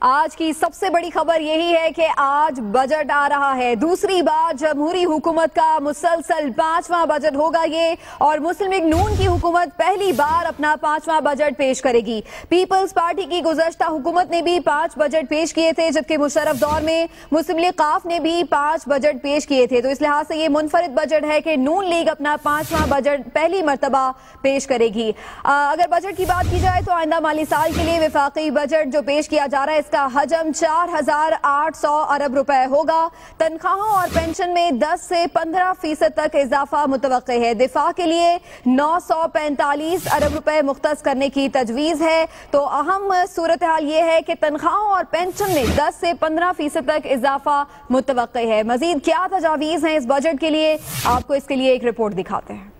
आज की सबसे बड़ी खबर यही है कि आज बजट आ रहा है। दूसरी बार जमहूरी हुकूमत का मुसलसल 5वां बजट होगा ये, और मुस्लिम लीग नून की हुकूमत पहली बार अपना 5वां बजट पेश करेगी। पीपल्स पार्टी की गुज़श्ता हुकूमत ने भी 5 बजट पेश किए थे, जबकि मुशर्रफ दौर में मुस्लिम लीग काफ ने भी 5 बजट पेश किए थे। तो इस लिहाज से ये मुनफरिद बजट है कि नून लीग अपना 5वां बजट पहली मरतबा पेश करेगी। अगर बजट की बात की जाए तो आइंदा माली साल के लिए वफाकी बजट जो पेश किया जा रहा है इसका हजम 4,800 अरब रुपए होगा। तनख्वाहों और पेंशन में 10 से 15% तक इजाफा मुतवक्के है। दिफा के लिए 945 अरब रुपए मुख्तस करने की तजवीज़ है। तो अहम सूरत हाल ये है कि तनख्वाहों और पेंशन में 10 से 15% तक इजाफा मुतवक्के है। मजीद क्या तजावीज़ हैं इस बजट के लिए, आपको इसके लिए एक रिपोर्ट दिखाते हैं।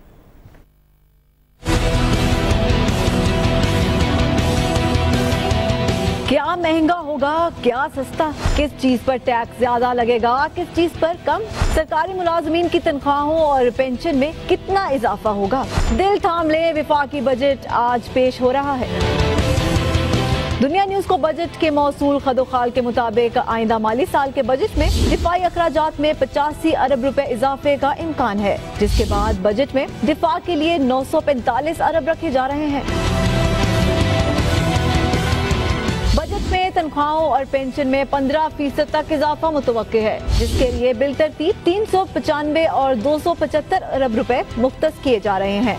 क्या महंगा होगा, क्या सस्ता, किस चीज पर टैक्स ज्यादा लगेगा, किस चीज पर कम, सरकारी मुलाजमीन की तनख्वाहों और पेंशन में कितना इजाफा होगा। दिल थाम ले, वफाकी बजट आज पेश हो रहा है। दुनिया न्यूज को बजट के मौसूल खदोखाल के मुताबिक आइंदा माली साल के बजट में दिफाई अखराजात में 85 अरब रुपए इजाफे का इम्कान है, जिसके बाद बजट में दिफा के लिए 945 अरब रखे जा रहे हैं। बजट में तनख्वाहों और पेंशन में 15% तक इजाफा मुतवक्के है, जिसके लिए बिल तरतीब 395 और 275 अरब रुपए मुख्तस किए जा रहे हैं।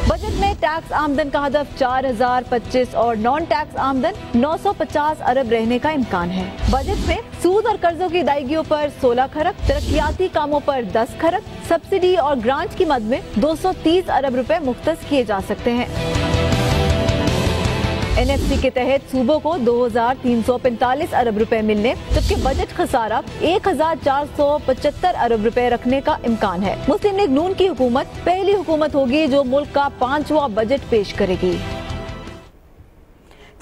बजट में टैक्स आमदन का हदफ 4,025 और नॉन टैक्स आमदन 950 अरब रहने का इम्कान है। बजट में सूद और कर्जों की अदायगियों पर 16 खरब, तरक्याती कामों पर 10 खरब, सब्सिडी और ग्रांट की मद में 230 अरब रुपए मुख्तस किए जा सकते हैं। NFC के तहत सूबों को 2,345 अरब रुपए मिलने, जबकि बजट खसारा 1,475 अरब रुपए रखने का इम्कान है। मुस्लिम लीग नून की हुकूमत पहली हुकूमत होगी जो मुल्क का 5वां बजट पेश करेगी।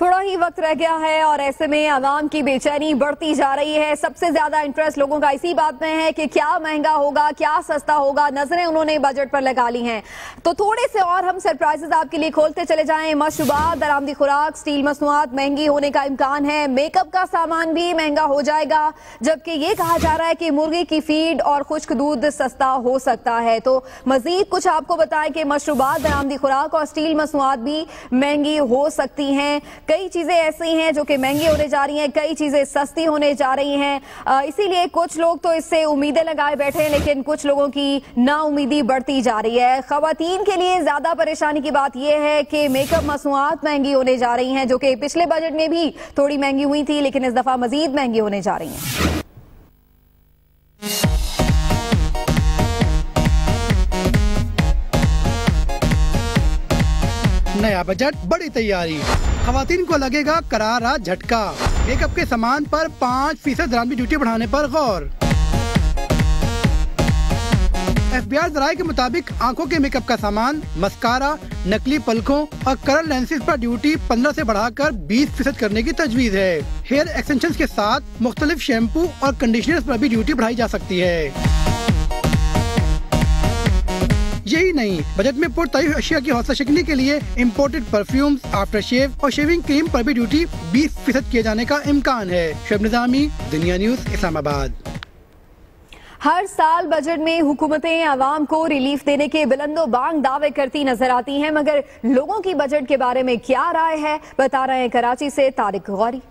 थोड़ा ही वक्त रह गया है और ऐसे में आवाम की बेचैनी बढ़ती जा रही है। सबसे ज्यादा इंटरेस्ट लोगों का इसी बात में है कि क्या महंगा होगा, क्या सस्ता होगा। नजरें उन्होंने बजट पर लगा ली हैं। तो थोड़े से और हम सरप्राइजेस आपके लिए खोलते चले जाएं। मशरूबात, दरामदी खुराक, स्टील मसनूआत महंगी होने का इम्कान है। मेकअप का सामान भी महंगा हो जाएगा, जबकि ये कहा जा रहा है कि मुर्गी की फीड और खुश्क दूध सस्ता हो सकता है। तो मजीद कुछ आपको बताएं कि मशरूबात, दरामदी खुराक और स्टील मसनूआत भी महंगी हो सकती हैं। कई चीजें ऐसी हैं जो कि महंगी होने जा रही हैं, कई चीजें सस्ती होने जा रही हैं। इसीलिए कुछ लोग तो इससे उम्मीदें लगाए बैठे हैं, लेकिन कुछ लोगों की नाउमीदी बढ़ती जा रही है। खवातीन के लिए ज्यादा परेशानी की बात यह है कि मेकअप मसनूआत महंगी होने जा रही हैं, जो कि पिछले बजट में भी थोड़ी महंगी हुई थी, लेकिन इस दफा मजीद महंगी होने जा रही हैं। नया बजट, बड़ी तैयारी, खवातीन को लगेगा करारा झटका। मेकअप के सामान पर 5% दरामदी ड्यूटी बढ़ाने पर गौर। FBI ज़राए के मुताबिक आंखों के मेकअप का सामान, मस्कारा, नकली पलकों और कलर लेंसेज पर ड्यूटी 15 से बढ़ाकर 20% करने की तजवीज़ है। हेयर एक्सटेंशंस के साथ मुख्तलिफ शैम्पू और कंडीशनर्स पर भी ड्यूटी बढ़ाई जा सकती है। यही नहीं, बजट में पुरतारीफ अशिया की हौसला शिकनी के लिए इम्पोर्टेड परफ्यूम्स, आफ्टर शेव और शेविंग क्रीम पर भी ड्यूटी 20% किए जाने का इम्कान है। शुएब निज़ामी, दुनिया न्यूज, इस्लामाबाद। हर साल बजट में हुकूमतें आवाम को रिलीफ देने के बुलंदो बांग दावे करती नजर आती हैं, मगर लोगों की बजट के बारे में क्या राय है, बता रहे हैं कराची से तारिक गौरी।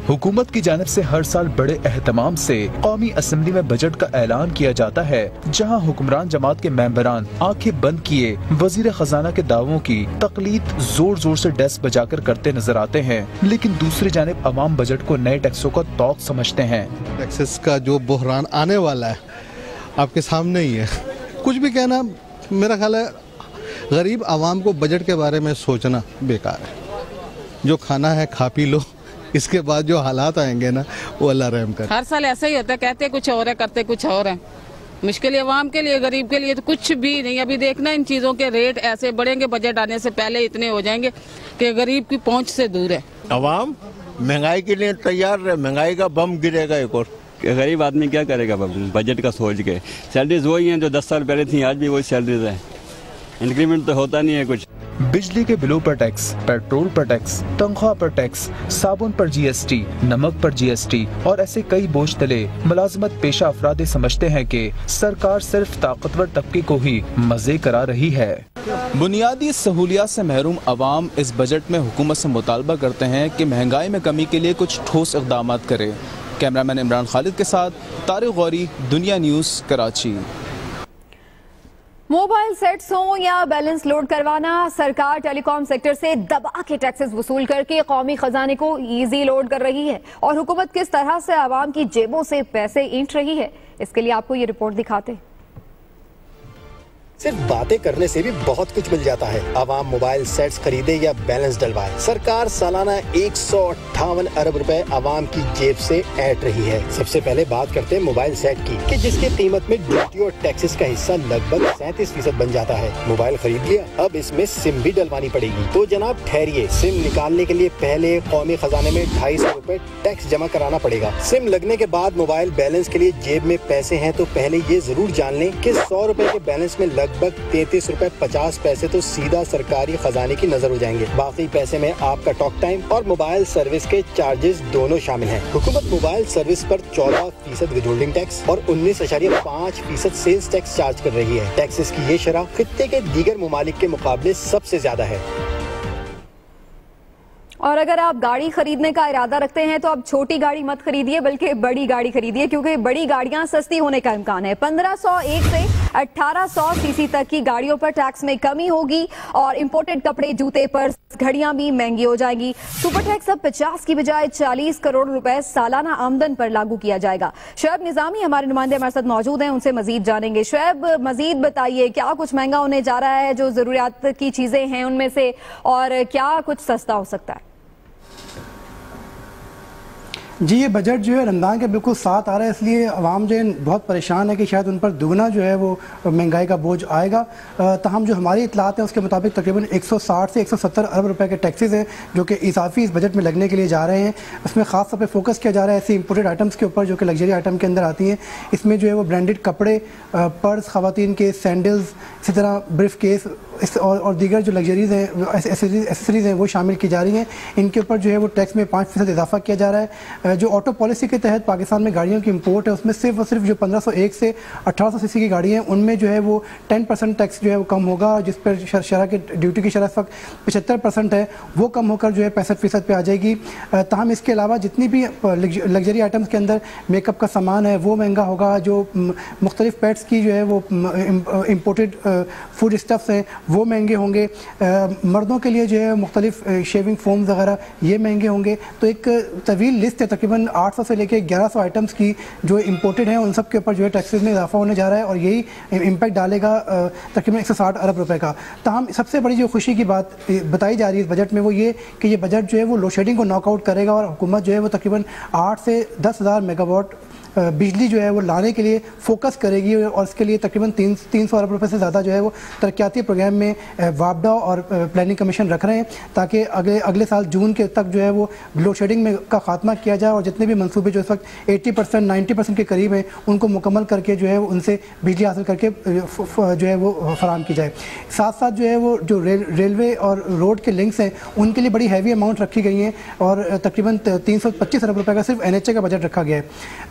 हुकूमत की जानिब से हर साल बड़े एहतमाम से कौमी असम्बली में बजट का ऐलान किया जाता है, जहां हुक्मरान जमात के मेंबरान आंखें बंद किए वजीर खजाना के दावों की तकलीद जोर जोर से डेस्क बजाकर करते नजर आते हैं, लेकिन दूसरी जानिब अवाम बजट को नए टैक्सों का तौक समझते हैं। टैक्सेस का जो बहरान आने वाला है आपके सामने ही है। कुछ भी कहना, मेरा ख्याल है गरीब आवाम को बजट के बारे में सोचना बेकार है। जो खाना है खा पी लो, इसके बाद जो हालात आएंगे ना वो अल्लाह रहम करे। हर साल ऐसा ही होता है, कहते कुछ और है, करते कुछ और है। मुश्किल अवाम के लिए, गरीब के लिए तो कुछ भी नहीं। अभी देखना इन चीजों के रेट ऐसे बढ़ेंगे, बजट आने से पहले इतने हो जाएंगे कि गरीब की पहुंच से दूर है। अवाम महंगाई के लिए तैयार है, महंगाई का बम गिरेगा एक और। गरीब आदमी क्या करेगा बजट का सोच के। सैलरीज वही हैं जो 10 साल पहले थी, आज भी वही सैलरीज है, इंक्रीमेंट तो होता नहीं है कुछ। बिजली के बिलों पर टैक्स, पेट्रोल पर टैक्स, तनख्वाह पर टैक्स, साबुन पर जीएसटी, नमक पर जीएसटी और ऐसे कई बोझ तले मुलाजमत पेशा अफराद समझते हैं कि सरकार सिर्फ ताकतवर तबके को ही मजे करा रही है। बुनियादी सहूलियात से महरूम अवाम इस बजट में हुकूमत से मुतालबा करते हैं कि महंगाई में कमी के लिए कुछ ठोस इक़दाम करे। कैमरामैन इमरान खालिद के साथ तारिक गौरी, दुनिया न्यूज़, कराची। मोबाइल सेट्स हो या बैलेंस लोड करवाना, सरकार टेलीकॉम सेक्टर से दबा के टैक्सेस वसूल करके कौमी खजाने को इजी लोड कर रही है। और हुकूमत किस तरह से आवाम की जेबों से पैसे ईंट रही है, इसके लिए आपको ये रिपोर्ट दिखाते हैं। सिर्फ बातें करने से भी बहुत कुछ मिल जाता है। आवाम मोबाइल सेट्स खरीदे या बैलेंस डलवाए, सरकार सालाना 158 अरब रुपए आवाम की जेब से ऐंठ रही है। सबसे पहले बात करते हैं मोबाइल सेट की कि जिसके कीमत में ड्यूटी और टैक्सेस का हिस्सा लगभग 37% बन जाता है। मोबाइल खरीद लिया, अब इसमें सिम भी डलवानी पड़ेगी। तो जनाब ठहरिए, सिम निकालने के लिए पहले कौमी खजाने में 250 रुपए टैक्स जमा कराना पड़ेगा। सिम लगने के बाद मोबाइल बैलेंस के लिए जेब में पैसे हैं तो पहले ये जरूर जान लें कि 100 रुपए के बैलेंस में लगभग 33 रुपए 50 पैसे तो सीधा सरकारी खजाने की नजर हो जाएंगे। बाकी पैसे में आपका टॉक टाइम और मोबाइल सर्विस के चार्जेस दोनों शामिल हैं। हुकूमत मोबाइल सर्विस पर 14% विथहोल्डिंग टैक्स और 19.5% सेल्स टैक्स चार्ज कर रही है। टैक्सेस की ये शरह खित्ते के दीगर ममालिक के मुकाबले सबसे ज्यादा है। और अगर आप गाड़ी खरीदने का इरादा रखते हैं तो अब छोटी गाड़ी मत खरीदिए बल्कि बड़ी गाड़ी खरीदिए, क्योंकि बड़ी गाड़ियां सस्ती होने का इम्कान है। 1501 से 1800 सीसी तक की गाड़ियों पर टैक्स में कमी होगी और इंपोर्टेड कपड़े, जूते, पर्स, घड़ियां भी महंगी हो जाएंगी। सुपर टैक्स अब 50 की बजाय 40 करोड़ रुपए सालाना आमदन पर लागू किया जाएगा। शुएब निजामी हमारे नुमाइंदे हमारे साथ मौजूद हैं, उनसे मजीद जानेंगे। शुएब, मजीद बताइए क्या कुछ महंगा होने जा रहा है, जो जरूरियात की चीजें हैं उनमें से, और क्या कुछ सस्ता हो सकता है? जी, ये बजट जो है रमज़ान के बिल्कुल साथ आ रहा है, इसलिए आवाम जो है बहुत परेशान है कि शायद उन पर दुगना जो है वो महंगाई का बोझ आएगा। तहम जो हमारी इतलात है उसके मुताबिक तकरीबन 160 से 170 अरब रुपए के टैक्सेस हैं जो कि इजाफी इस बजट में लगने के लिए जा रहे हैं। इसमें ख़ास तौर पर फोकस किया जा रहा है ऐसी इंपोर्टेड आइटम्स के ऊपर जो कि लग्जरी आइटम के अंदर आती हैं। इसमें जो है वो ब्रांडेड कपड़े, पर्स, ख़वातीन के सैंडल्स, इसी तरह ब्रीफ केस और दीगर जो लग्जरीज़ हैं, एसेसरीज़ हैं, वो शामिल की जा रही हैं। इनके ऊपर जो है वो टैक्स में 5% इजाफा किया जा रहा है। जो ऑटो पॉलिसी के तहत पाकिस्तान में गाड़ियों की इंपोर्ट है उसमें सिर्फ और सिर्फ जो 1501 से 1800 सीसी की गाड़ी हैं उनमें जो है वो 10% टैक्स जो है वो कम होगा, जिस पर शरह की ड्यूटी की शरह इस वक्त 75% है, वो कम होकर जो है 65% पे आ जाएगी। ताहम इसके अलावा जितनी भी लग्जरी आइटम्स के अंदर मेकअप का सामान है वो महंगा होगा। जो मुख्तलिफ पेट्स की जो है वो इम्पोर्टेड फूड स्टफ्स हैं वो महंगे होंगे। मर्दों के लिए जो है मुख्तलिफ शेविंग फोम्स वगैरह ये महंगे होंगे। तो एक तवील लिस्ट है तकरीबन 800 से लेकर 1100 आइटम्स की जो इम्पोर्टेड हैं, उन सब के ऊपर जो है टैक्सेस में इजाफा होने जा रहा है और यही इम्पैक्ट डालेगा तकरीबन 160 अरब रुपए का। ताहम सबसे बड़ी जो खुशी की बात बताई जा रही है इस बजट में वो ये कि ये बजट जो है वो लोड शेडिंग को नॉकआउट करेगा और हुकूमत जो है वो तकरीबन 8 से 10,000 मेगावाट बिजली जो है वो लाने के लिए फोकस करेगी और इसके लिए तकरीबन 300 अरब रुपए से ज़्यादा जो है वो तरक्याती प्रोग्राम में वापडा और प्लानिंग कमीशन रख रहे हैं ताकि अगले साल जून के तक जो है वो लोड शेडिंग में का खात्मा किया जाए और जितने भी मंसूबे जो इस वक्त 80% 90% के करीब हैं उनको मुकम्मल करके जो है उनसे बिजली हासिल करके जो है वो फराहम की जाए। साथ साथ जो है वो जो रेलवे और रोड के लिंक्स हैं उनके लिए बड़ी हैवी अमाउंट रखी गई हैं और तकरीबन 325 अरब रुपये का सिर्फ NHA का बजट रखा गया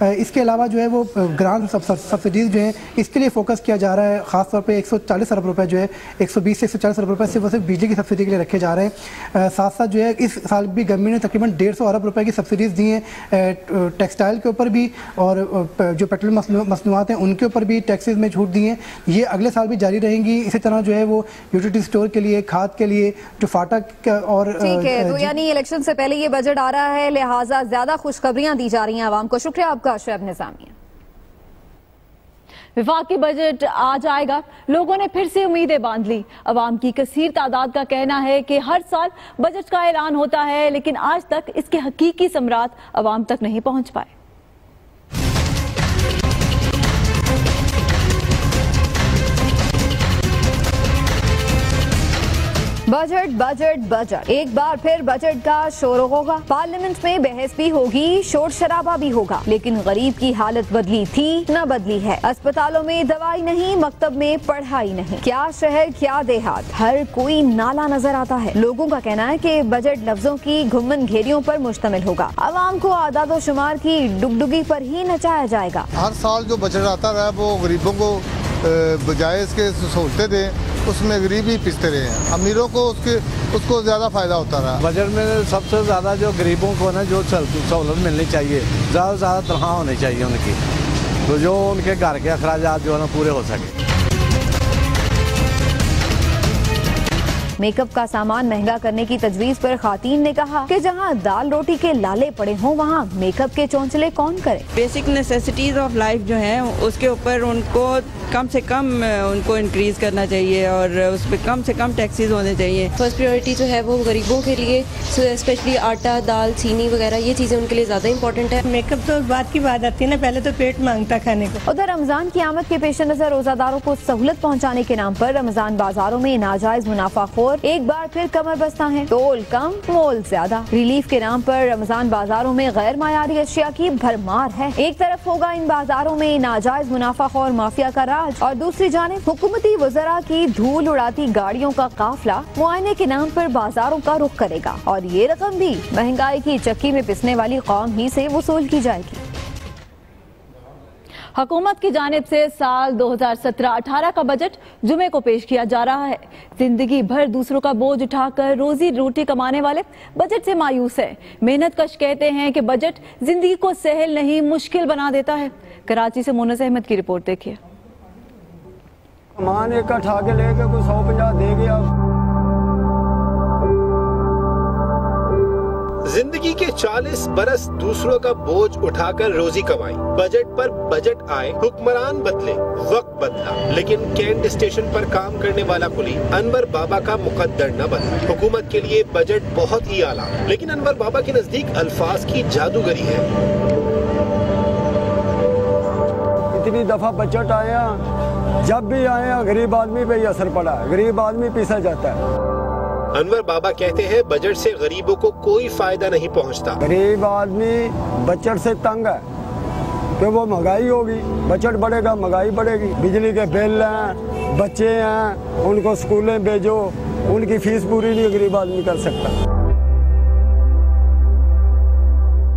है। इसके अलावा जो है वो ग्रांट सब्सिडीज़ जो हैं इसके लिए फोकस किया जा रहा है। ख़ास तौर पे 140 अरब रुपए जो है 120 से 140 अरब रुपए सिर्फ बिजली की सब्सिडी के लिए रखे जा रहे हैं। साथ साथ जो है इस साल भी गवर्नमेंट ने तकरीबन 150 अरब रुपए की सब्सिडीज़ दी हैं टेक्सटाइल के ऊपर भी और जो पेट्रोल मसनूआत हैं उनके ऊपर भी टैक्सेस में छूट दी हैं। ये अगले साल भी जारी रहेंगी। इसी तरह जो है वो यूटिलिटी स्टोर के लिए, खाद के लिए, जो फाटक और ठीक है। तो यानी इलेक्शन से पहले ये बजट आ रहा है, लिहाजा ज्यादा खुशखबरियां दी जा रही हैं आवाम को। शुक्रिया आपका शुएब निजामी। विफाकी बजट आ जाएगा, लोगों ने फिर से उम्मीदें बांध ली। अवाम की कसीर तादाद का कहना है कि हर साल बजट का ऐलान होता है लेकिन आज तक इसके हकीकी समरात अवाम तक नहीं पहुंच पाए। बजट बजट बजट, एक बार फिर बजट का शोर होगा। पार्लियामेंट में बहस भी होगी, शोर शराबा भी होगा, लेकिन गरीब की हालत बदली थी न बदली है। अस्पतालों में दवाई नहीं, मकतब में पढ़ाई नहीं, क्या शहर क्या देहात, हर कोई नाला नजर आता है। लोगों का कहना है कि बजट लफ्जों की घुमन घेरियों पर मुश्तमिल होगा। आवाम को आदादो शुमार की डुगडुगी पर ही नचाया जाएगा। हर साल जो बजट आता रहा वो गरीबों को बजाय इसके सहूलतें दें, उसमें गरीब ही पिसते रहे हैं। अमीरों को उसको ज़्यादा फायदा होता रहा। बजट में सबसे ज़्यादा जो गरीबों को ना जो सहूलत मिलनी चाहिए, ज़्यादा से ज़्यादा तनख्वाह होनी चाहिए उनकी, तो जो उनके घर के अखराजात जो है ना पूरे हो सके। मेकअप का सामान महंगा करने की तजवीज पर खातीन ने कहा कि जहां दाल रोटी के लाले पड़े हों वहां मेकअप के चौंचले कौन करे। बेसिक नेसेसिटीज ऑफ लाइफ जो है उसके ऊपर उनको कम से कम उनको इंक्रीज करना चाहिए और उस पर कम से कम टैक्सेस होने चाहिए। फर्स्ट प्रायोरिटी जो है वो गरीबों के लिए, स्पेशली आटा दाल चीनी वगैरह ये चीजें उनके लिए ज्यादा इम्पोर्टेंट है। मेकअप तो बात की बात आती है ना, पहले तो पेट मांगता खाने को। उधर रमजान की आमद के पेश नजर रोजादारों को सहूलत पहुँचाने के नाम पर रमजान बाजारों में नाजायज मुनाफाखोर एक बार फिर कमर बस्ता है। तोल कम मोल ज्यादा, रिलीफ के नाम पर रमजान बाजारों में गैर मायारी अशिया की भरमार है। एक तरफ होगा इन बाजारों में नाजायज मुनाफाखोर माफिया का राज और दूसरी जानिब हुकूमती वज़रा की धूल उड़ाती गाड़ियों का काफिला मुआयने के नाम पर बाजारों का रुख करेगा और ये रकम भी महंगाई की चक्की में पिसने वाली कौम ही से वसूल की जाएगी। हुकूमत की जानिब से साल 2017-18 का बजट जुमे को पेश किया जा रहा है। जिंदगी भर दूसरों का बोझ उठाकर रोजी रोटी कमाने वाले बजट से मायूस है। मेहनत कश कहते हैं कि बजट जिंदगी को सहल नहीं मुश्किल बना देता है। कराची से मोनस अहमद की रिपोर्ट देखिए। सामान एक उठा के लेके कोई 150 दे गया। जिंदगी के 40 बरस दूसरों का बोझ उठाकर रोजी कमाई, बजट पर बजट आए, हुक्मरान बदले, वक्त बदला, लेकिन कैंट स्टेशन पर काम करने वाला कुली अनवर बाबा का मुकद्दर न बदला। हुकूमत के लिए बजट बहुत ही आला, लेकिन अनवर बाबा के नजदीक अल्फाज की जादूगरी है। इतनी दफा बजट आया, जब भी आया गरीब आदमी पे ही असर पड़ा, गरीब आदमी पीसा जाता है। अनवर बाबा कहते हैं बजट से गरीबों को कोई फायदा नहीं पहुंचता। गरीब आदमी बजट से तंग है कि वो महंगाई होगी, बजट बढ़ेगा महंगाई बढ़ेगी। बिजली के बिल हैं, बच्चे हैं, उनको स्कूलें भेजो, उनकी फीस पूरी नहीं गरीब आदमी कर सकता।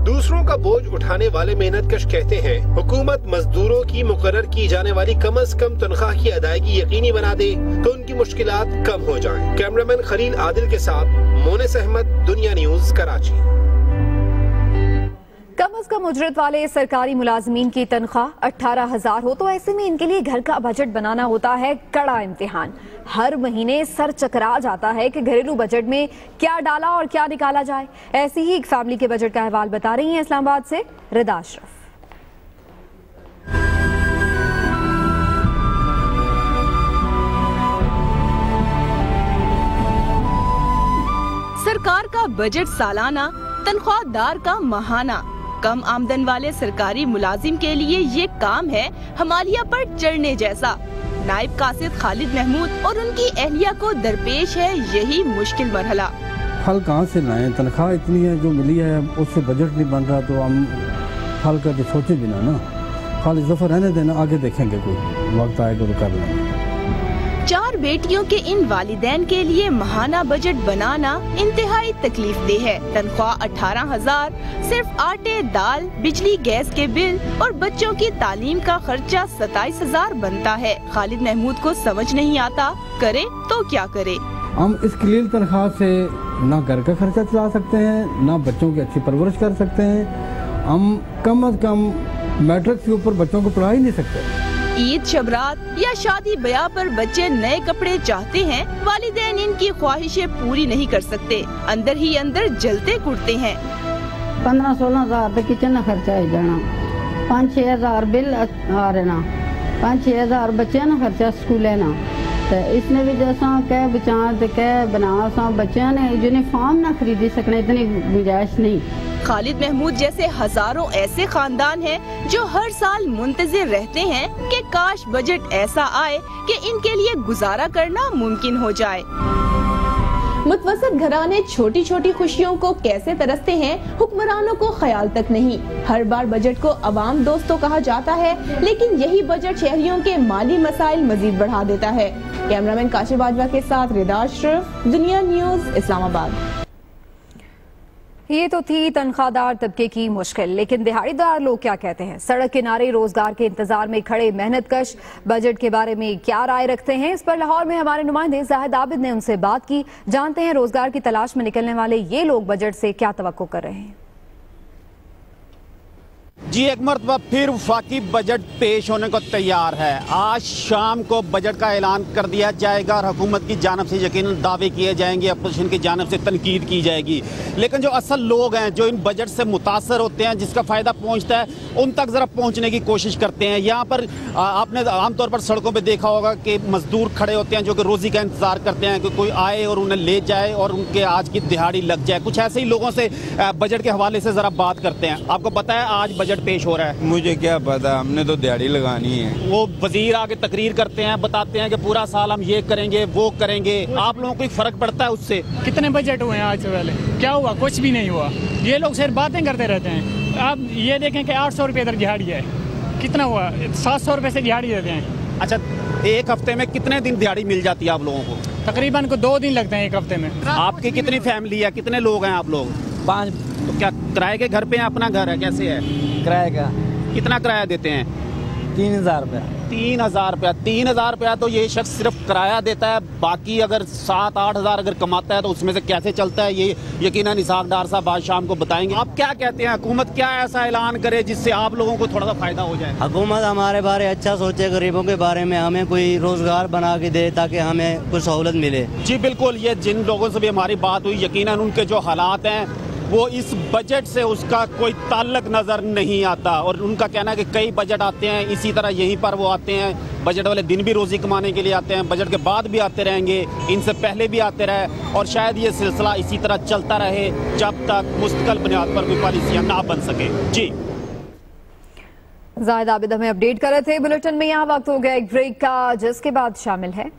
दूसरों का बोझ उठाने वाले मेहनतकश कहते हैं हुकूमत मजदूरों की मुकर्रर की जाने वाली कम से कम तनख्वाह की अदायगी यकीनी बना दे तो उनकी मुश्किलात कम हो जाएं। कैमरामैन खलील आदिल के साथ मोनस अहमद, दुनिया न्यूज, कराची। कम उजरत वाले सरकारी मुलाजमीन की तनख्वाह 18,000 हो तो ऐसे में इनके लिए घर का बजट बनाना होता है कड़ा इम्तिहान। हर महीने सर चकरा जाता है कि घरेलू बजट में क्या डाला और क्या निकाला जाए। ऐसी ही एक फैमिली के बजट का अहवाल बता रही हैं इस्लामाबाद से रिदा अशरफ। सरकार का बजट सालाना, तनख्वाहदार का माहाना। कम आमदन वाले सरकारी मुलाजिम के लिए ये काम है हिमालय पर चढ़ने जैसा। नायब कासिद खालिद महमूद और उनकी अहलिया को दरपेश है यही मुश्किल मरहला। फल कहाँ से लाएं, तनख्वाह इतनी है जो मिली है उससे बजट नहीं बन रहा, तो हम फल का तो सोचे बिना ना, फल इजाफा रहने देना, आगे देखेंगे कोई वक्त आएगा तो कर लेंगे। 4 बेटियों के इन वालिदैन के लिए माहाना बजट बनाना इंतहाई तकलीफदेह है। तनख्वाह 18,000, सिर्फ आटे दाल बिजली गैस के बिल और बच्चों की तालीम का खर्चा 27,000 बनता है। खालिद महमूद को समझ नहीं आता करे तो क्या करे। हम इस कलील तनख्वाह से ना घर का खर्चा चला सकते हैं, ना बच्चों की अच्छी परवरिश कर सकते हैं। हम कम से कम मैट्रिक के ऊपर बच्चों को पढ़ा ही नहीं सकते। ईद शबरात या शादी ब्याह पर बच्चे नए कपड़े चाहते हैं, वालिदैन इनकी ख्वाहिशें पूरी नहीं कर सकते, अंदर ही अंदर जलते कुटते हैं। 15-16 हज़ार तो किचन का खर्चा है जाना, 5-6 हज़ार बिल आ रहा, 5-6 हज़ार बच्चे ना खर्चा स्कूल है ना, तो इसने भी जैसा कह बचा तो कह बना सा बच्चे ने यूनिफॉर्म ना खरीदी सकने, इतनी गुंजाइश नहीं। खालिद महमूद जैसे हजारों ऐसे खानदान हैं जो हर साल मुंतजिर रहते हैं कि काश बजट ऐसा आए कि इनके लिए गुजारा करना मुमकिन हो जाए। मुतवसत घराने छोटी छोटी खुशियों को कैसे तरसते हैं, हुक्मरानों को ख्याल तक नहीं। हर बार बजट को अवाम दोस्त तो कहा जाता है, लेकिन यही बजट शहरियों के माली मसाइल मजीद बढ़ा देता है। कैमरामैन काशिफ बाजवा के साथ रिदा अशरफ, दुनिया न्यूज, इस्लामाबाद। ये तो थी तनख्वाहदार तबके की मुश्किल, लेकिन दिहाड़ीदार लोग क्या कहते हैं? सड़क किनारे रोजगार के इंतजार में खड़े मेहनतकश बजट के बारे में क्या राय रखते हैं? इस पर लाहौर में हमारे नुमाइंदे जाहिद आबिद ने उनसे बात की। जानते हैं रोजगार की तलाश में निकलने वाले ये लोग बजट से क्या तवक्को कर रहे हैं। जी, एक मरतबा फिर वफाकी बजट पेश होने को तैयार है। आज शाम को बजट का ऐलान कर दिया जाएगा और हुकूमत की जानिब से यकीनन दावे किए जाएंगे, अपोजिशन की जानिब से तनकीद की जाएगी। लेकिन जो असल लोग हैं जो इन बजट से मुतासर होते हैं, जिसका फ़ायदा पहुंचता है, उन तक ज़रा पहुंचने की कोशिश करते हैं। यहाँ पर आपने आमतौर पर सड़कों पर देखा होगा कि मजदूर खड़े होते हैं जो कि रोज़ी का इंतज़ार करते हैं कि कोई आए और उन्हें ले जाए और उनके आज की दिहाड़ी लग जाए। कुछ ऐसे ही लोगों से बजट के हवाले से ज़रा बात करते हैं। आपको पता है आज बजट पेश हो रहा है? मुझे क्या पता, हमने तो दिहाड़ी लगानी है। वो वजीर आके तकरीर करते हैं, बताते हैं कि पूरा साल हम ये करेंगे वो करेंगे। आप लोगों को फर्क पड़ता है उससे? कितने बजट हुए हैं आज से पहले? क्या हुआ? कुछ भी नहीं हुआ। ये लोग सिर्फ बातें करते रहते हैं। आप ये देखें कि 800 रुपये इधर दिहाड़ी है, कितना हुआ? 700 रुपये से दिहाड़ी देते हैं। अच्छा, एक हफ्ते में कितने दिन दिहाड़ी मिल जाती है आप लोगों को? तकरीबन को 2 दिन लगते हैं एक हफ्ते में। आपकी कितनी फैमिली है, कितने लोग हैं आप लोग? 5। तो क्या किराए के घर पे है, अपना घर है, कैसे है? किराए का। कितना किराया देते हैं? 3000 रुपया। 3000 रुपया। 3000 रुपया तो ये शख्स सिर्फ किराया देता है। बाकी अगर 7-8 हज़ार अगर कमाता है तो उसमें से कैसे चलता है, ये यकीनन इसहाक डार साहब आज शाम को बताएंगे। आप क्या कहते हैं, हुकूमत क्या ऐसा ऐलान करे जिससे आप लोगों को थोड़ा सा फायदा हो जाए? हुकूमत हमारे बारे अच्छा सोचे, गरीबों के बारे में, हमें कोई रोजगार बना के दे ताकि हमें कुछ सहूलत मिले। जी बिल्कुल, ये जिन लोगों से भी हमारी बात हुई, यकीनन उनके जो हालात हैं वो इस बजट से उसका कोई ताल्लुक नज़र नहीं आता। और उनका कहना है कि कई बजट आते हैं, इसी तरह यहीं पर वो आते हैं। बजट वाले दिन भी रोज़ी कमाने के लिए आते हैं, बजट के बाद भी आते रहेंगे, इनसे पहले भी आते रहे और शायद ये सिलसिला इसी तरह चलता रहे जब तक मुस्तकिल बुनियाद पर कोई पॉलिसियाँ ना बन सके। जी, जाहिद आबिद हमें अपडेट कर रहे थे बुलेटिन में। यहाँ वक्त हो गया एक ब्रेक का, जिसके बाद शामिल है